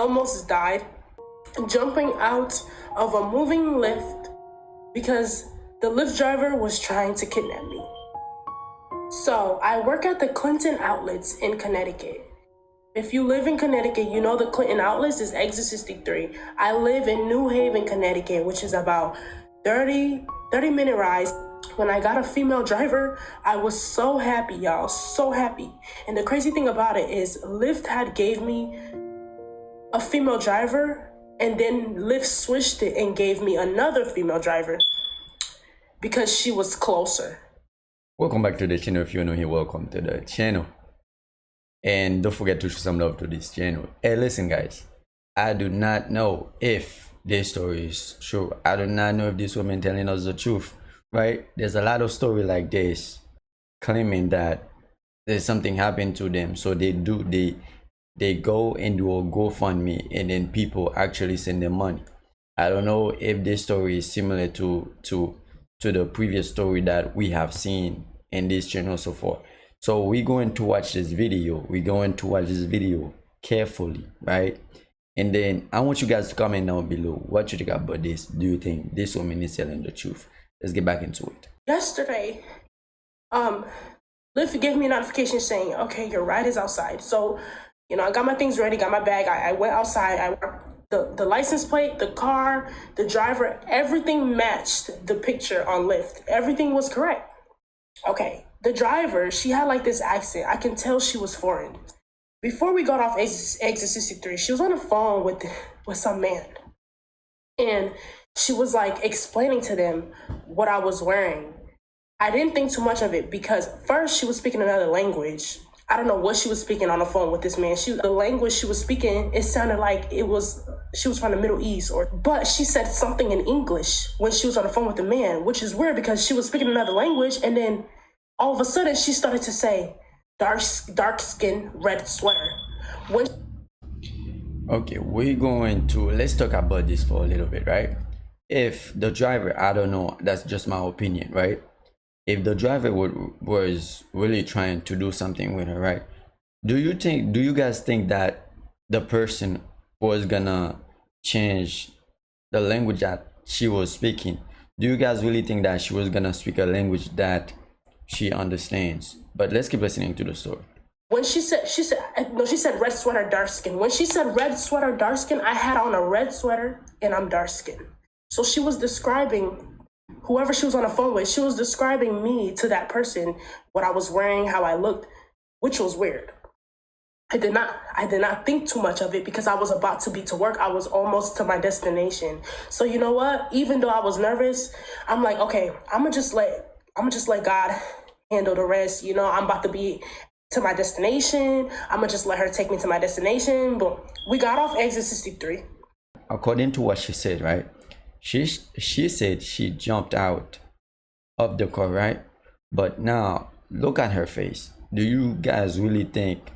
almost died jumping out of a moving lift because the Lyft driver was trying to kidnap me. So I work at the Clinton Outlets in Connecticut. If you live in Connecticut, you know the Clinton Outlets is exit 63. I live in New Haven, Connecticut, which is about 30-minute ride. When I got a female driver, I was so happy, y'all, so happy. And the crazy thing about it is Lyft had gave me a female driver, and then Lyft switched it and gave me another female driver because she was closer. Welcome back to the channel. If you're new here, welcome to the channel. And don't forget to show some love to this channel. Hey, listen guys, I do not know if this story is true. I do not know if this woman telling us the truth, right? There's a lot of story like this claiming that there's something happened to them, so they go and do a GoFundMe, and then people actually send them money. I don't know if this story is similar to the previous story that we have seen in this channel so far. So we're going to watch this video. We're going to watch this video carefully, right? And then I want you guys to comment down below what you think about this. Do you think this woman is telling the truth? Let's get back into it. Yesterday, Lyft gave me a notification saying, okay, your ride is outside. So, you know, I got my things ready, got my bag. I went outside. The license plate, the car, the driver, everything matched the picture on Lyft. Everything was correct. Okay, the driver, she had like this accent. I can tell she was foreign. Before we got off exit 63, she was on the phone with some man. And she was like explaining to them what I was wearing. I didn't think too much of it because first she was speaking another language. I don't know what she was speaking on the phone with this man. The language she was speaking, it sounded like she was from the Middle East, but she said something in English when she was on the phone with the man, which is weird because she was speaking another language, and then all of a sudden she started to say dark skin, red sweater. Okay, let's talk about this for a little bit, right? If the driver, I don't know, that's just my opinion, right? If the driver was really trying to do something with her, right? Do you guys think that the person was gonna change the language that she was speaking? Do you guys really think that she was gonna speak a language that she understands? But let's keep listening to the story. When she said red sweater, dark skin. When she said red sweater, dark skin, I had on a red sweater and I'm dark skin. So she was describing whoever she was on the phone with, she was describing me to that person, what I was wearing, how I looked, which was weird. I did not think too much of it because I was about to be to work. I was almost to my destination. So you know what? Even though I was nervous, I'm like, okay, I'm gonna just let God handle the rest. You know, I'm about to be to my destination. I'm gonna just let her take me to my destination. But we got off exit 63. According to what she said, right? She said she jumped out of the car, right? But now look at her face. Do you guys really think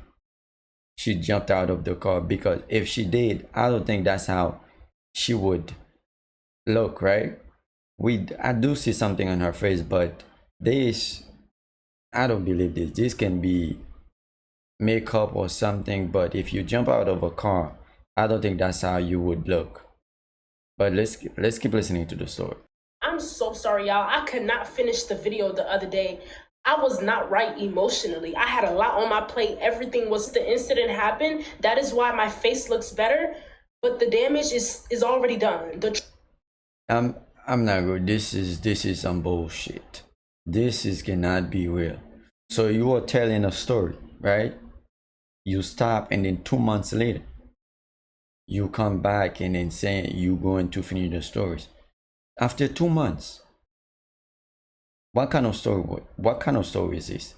she jumped out of the car? Because if she did, I don't think that's how she would look, right? I do see something on her face, but I don't believe this. This can be makeup or something, but if you jump out of a car, I don't think that's how you would look. But let's keep listening to the story. I'm so sorry, y'all. I could not finish the video the other day. I was not right emotionally. I had a lot on my plate. The incident happened. That is why my face looks better. But the damage is already done. I'm not good. This is some bullshit. This cannot be real. So you are telling a story, right? You stop, and then 2 months later you come back and then saying you're going to finish the stories. After 2 months, what kind of story is this?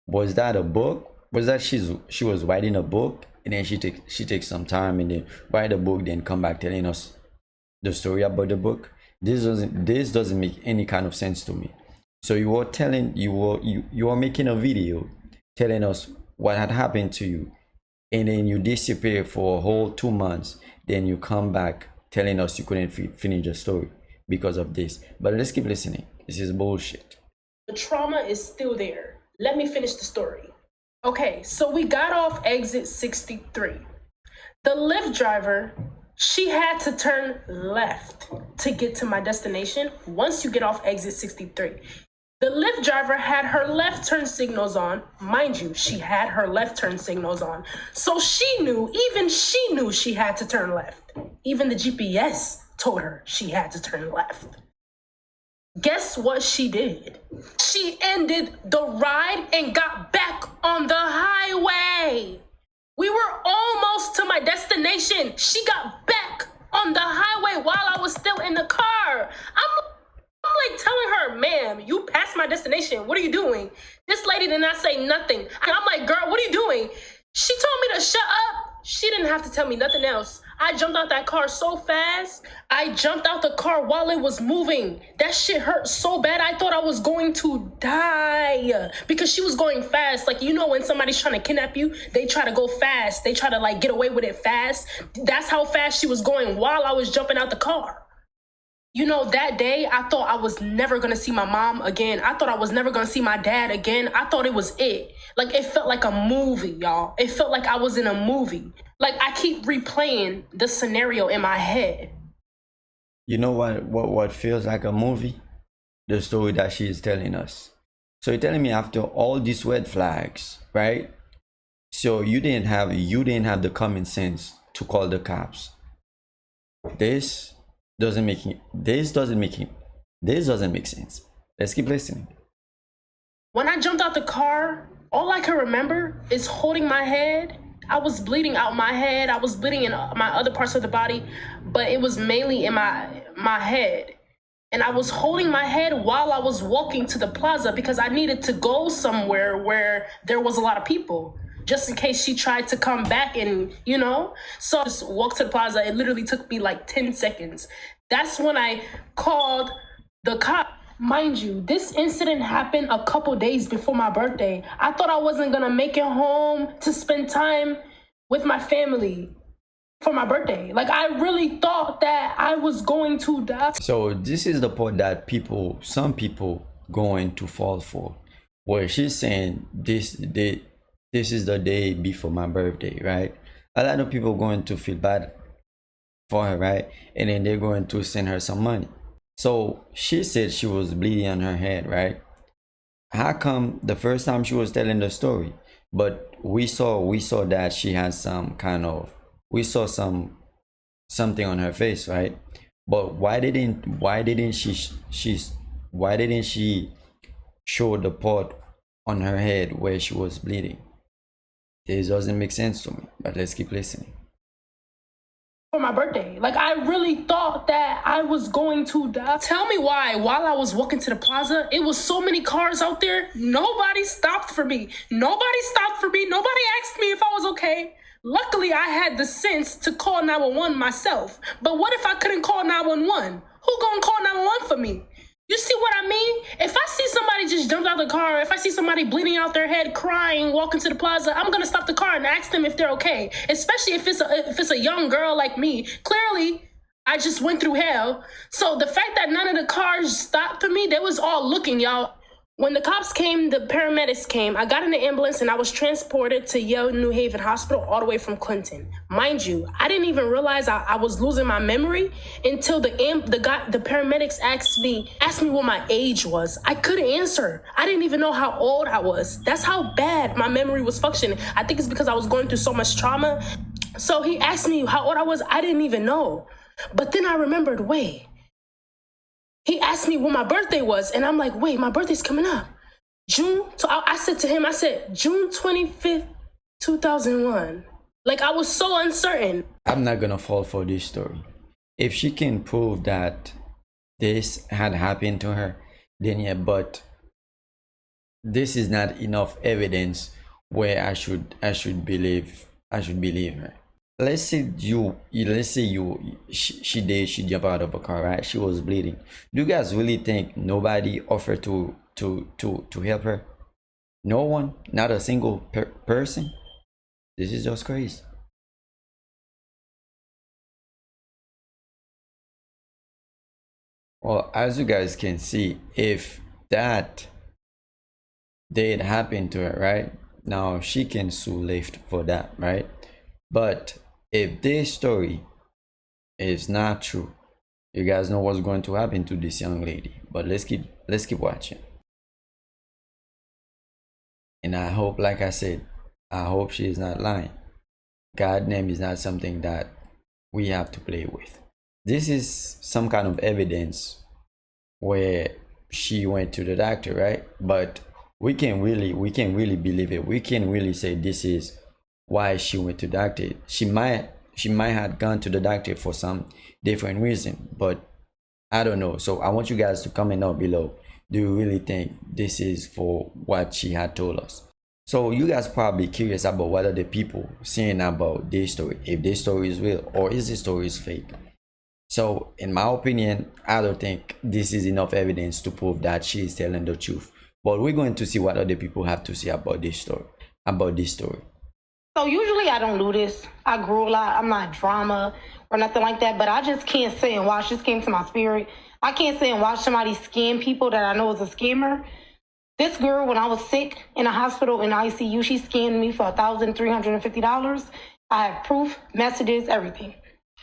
Was that a book? Was that she was writing a book, and then she takes some time and then write a book, then come back telling us the story about the book? This doesn't make any kind of sense to me. So you are making a video telling us what had happened to you, and then you disappear for a whole 2 months, then you come back telling us you couldn't finish the story because of this. But let's keep listening. This is bullshit. The trauma is still there. Let me finish the story. Okay, so we got off exit 63. The Lyft driver, she had to turn left to get to my destination once you get off exit 63. The Lyft driver had her left turn signals on. Mind you, she had her left turn signals on. So even she knew she had to turn left. Even the GPS told her she had to turn left. Guess what she did? She ended the ride and got back on the highway. We were almost to my destination. She got back on the highway while I was still in the car. I'm like telling her, ma'am, you passed my destination. What are you doing? This lady did not say nothing. I'm like, girl, what are you doing? She told me to shut up. She didn't have to tell me nothing else. I jumped out that car so fast. I jumped out the car while it was moving. That shit hurt so bad. I thought I was going to die because she was going fast. Like, you know, when somebody's trying to kidnap you, they try to go fast. They try to like get away with it fast. That's how fast she was going while I was jumping out the car. You know, that day, I thought I was never going to see my mom again. I thought I was never going to see my dad again. I thought it was it. Like, it felt like a movie, y'all. It felt like I was in a movie. Like, I keep replaying the scenario in my head. You know what feels like a movie? The story that she is telling us. So you're telling me after all these red flags, right? So you didn't have the common sense to call the cops. This doesn't make sense. Let's keep listening. When I jumped out the car, all I can remember is holding my head. I was bleeding out my head. I was bleeding in my other parts of the body, but it was mainly in my head. And I was holding my head while I was walking to the plaza because I needed to go somewhere where there was a lot of people, just in case she tried to come back and, you know. So I just walked to the plaza. It literally took me like 10 seconds. That's when I called the cop. Mind you, this incident happened a couple days before my birthday. I thought I wasn't gonna make it home to spend time with my family for my birthday. Like, I really thought that I was going to die. So this is the part that some people going to fall for, where she's saying this is the day before my birthday, right? A lot of people going to feel bad for her, right? And then they're going to send her some money. So she said she was bleeding on her head, right? How come the first time she was telling the story, but we saw that she has some kind of, we saw something on her face, right? But why didn't she show the part on her head where she was bleeding? This doesn't make sense to me, but let's keep listening. For my birthday. Like, I really thought that I was going to die. Tell me why, while I was walking to the plaza, it was so many cars out there, nobody stopped for me. Nobody asked me if I was okay. Luckily, I had the sense to call 911 myself. But what if I couldn't call 911? Who gonna call 911 for me? You see what I mean? If I see somebody just jumped out of the car, if I see somebody bleeding out their head, crying, walking to the plaza, I'm gonna stop the car and ask them if they're okay. Especially if it's a young girl like me. Clearly, I just went through hell. So the fact that none of the cars stopped for me, they was all looking, y'all. When the cops came, the paramedics came, I got in the ambulance and I was transported to Yale New Haven Hospital all the way from Clinton. Mind you, I didn't even realize I was losing my memory until the paramedics asked me what my age was. I couldn't answer. I didn't even know how old I was. That's how bad my memory was functioning. I think it's because I was going through so much trauma. So he asked me how old I was. I didn't even know. But then I remembered, wait. He asked me when my birthday was, and I'm like, wait, my birthday's coming up. June, so I said to him, June 25th, 2001. Like, I was so uncertain. I'm not gonna fall for this story. If she can prove that this had happened to her, then yeah, but this is not enough evidence where I should believe her. Let's say she jumped out of a car, right? She was bleeding. Do you guys really think nobody offered to help her? No one, not a single person. This is just crazy. Well, as you guys can see, if that did happen to her, right? Now she can sue Lyft for that, right? But If this story is not true, you guys know what's going to happen to this young lady. But let's keep watching. And I hope, like I said, I hope she is not lying. God name is not something that we have to play with. This is some kind of evidence where she went to the doctor, right? But we can really believe it. We can really say this is why she went to doctor. She might have gone to the doctor for some different reason, but I don't know. So I want you guys to comment down below. Do you really think this is for what she had told us? So you guys probably curious about what are the people saying about this story, if this story is real or is this story is fake. So in my opinion, I don't think this is enough evidence to prove that she is telling the truth. But we're going to see what other people have to say about this story. So usually I don't do this. I grew a lot. I'm not drama or nothing like that, but I just can't sit and watch. This came to my spirit. I can't sit and watch somebody scam people that I know is a scammer. This girl, when I was sick in a hospital in ICU, she scammed me for $1,350. I have proof, messages, everything.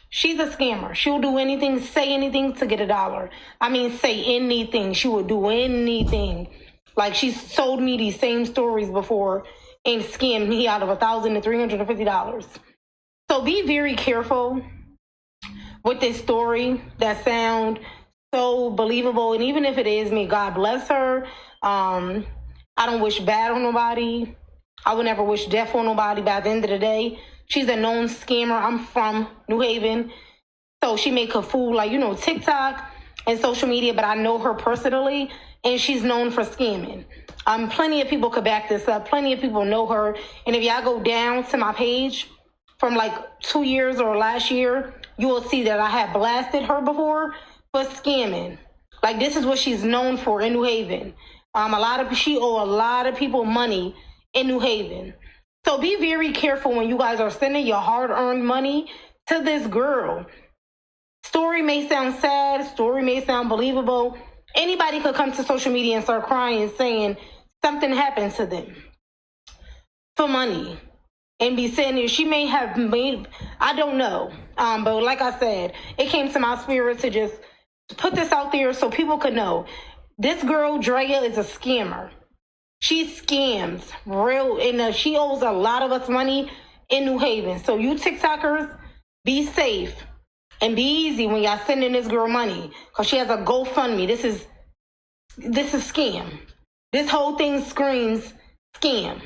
She's a scammer. She'll do anything, say anything to get $1. I mean, say anything. She will do anything. Like, she's sold me these same stories before and scammed me out of $1,350. So be very careful with this story that sound so believable. And even if it is me, God bless her. I don't wish bad on nobody. I would never wish death on nobody. But at the end of the day, she's a known scammer. I'm from New Haven. So she make a fool, like, TikTok and social media, but I know her personally, and she's known for scamming. Plenty of people could back this up. Plenty of people know her. And if y'all go down to my page from like 2 years or last year, you will see that I have blasted her before for scamming. Like, this is what she's known for in New Haven. She owe a lot of people money in New Haven. So be very careful when you guys are sending your hard-earned money to this girl. Story may sound sad, story may sound believable. Anybody could come to social media and start crying saying something happened to them for money and be saying that she may have made, I don't know. But like I said, it came to my spirit to just put this out there so people could know. This girl, Drea, is a scammer. She scams real, and she owes a lot of us money in New Haven. So you TikTokers, be safe and be easy when y'all sending this girl money, because she has a GoFundMe. This is scam. This whole thing screams scam.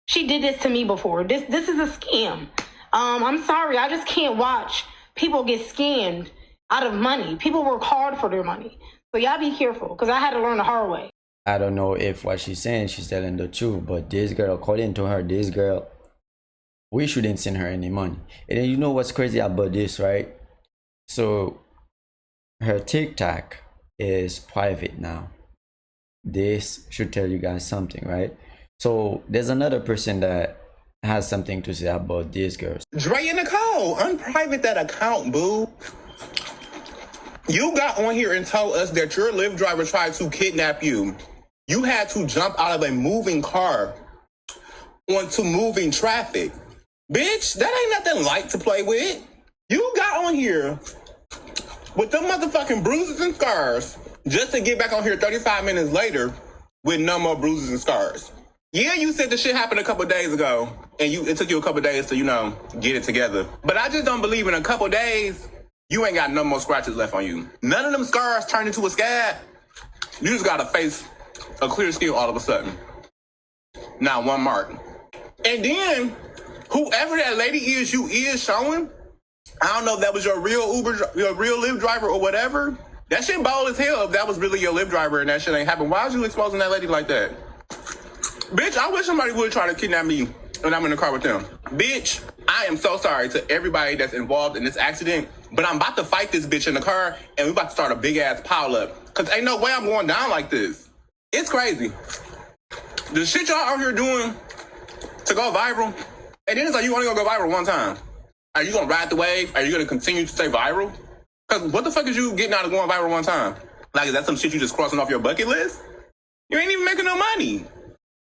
She did this to me before. This is a scam. I'm sorry, I just can't watch people get scammed out of money. People work hard for their money. So y'all be careful, because I had to learn the hard way. I don't know if what she's saying, she's telling the truth, but this girl, according to her, we shouldn't send her any money. And then you know what's crazy about this, right? So her TikTok is private now. This should tell you guys something, right? So there's another person that has something to say about this girl. Drea Nicole, unprivate that account, boo. You got on here and told us that your Lyft driver tried to kidnap you. You had to jump out of a moving car onto moving traffic. Bitch, that ain't nothing light to play with. You got on here with them motherfucking bruises and scars just to get back on here 35 minutes later with no more bruises and scars. Yeah, you said the shit happened a couple days ago, and it took you a couple days to, get it together. But I just don't believe in a couple days, you ain't got no more scratches left on you. None of them scars turned into a scab. You just got a face, a clear skin all of a sudden. Not one mark. And then, whoever that lady is you is showing, I don't know if that was your real Lyft driver or whatever. That shit bold as hell if that was really your Lyft driver and that shit ain't happened. Why is you exposing that lady like that? Bitch, I wish somebody would try to kidnap me when I'm in the car with them. Bitch, I am so sorry to everybody that's involved in this accident, but I'm about to fight this bitch in the car and we about to start a big ass pile up. Cause ain't no way I'm going down like this. It's crazy. The shit y'all out here doing to go viral, and then it's like you only gonna go viral one time. Are you gonna ride the wave? Are you gonna continue to stay viral? Cause what the fuck is you getting out of going viral one time? Like, is that some shit you just crossing off your bucket list? You ain't even making no money.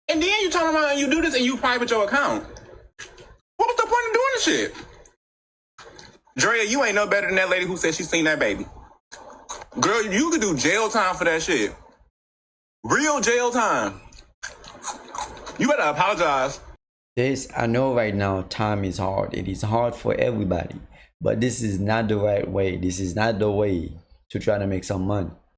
And then you turn around and you do this and you private your account. What was the point of doing this shit? Drea, you ain't no better than that lady who said she seen that baby. Girl, you could do jail time for that shit. Real jail time. You better apologize. This, I know right now, time is hard. It is hard for everybody. But this is not the right way. This is not the way to try to make some money.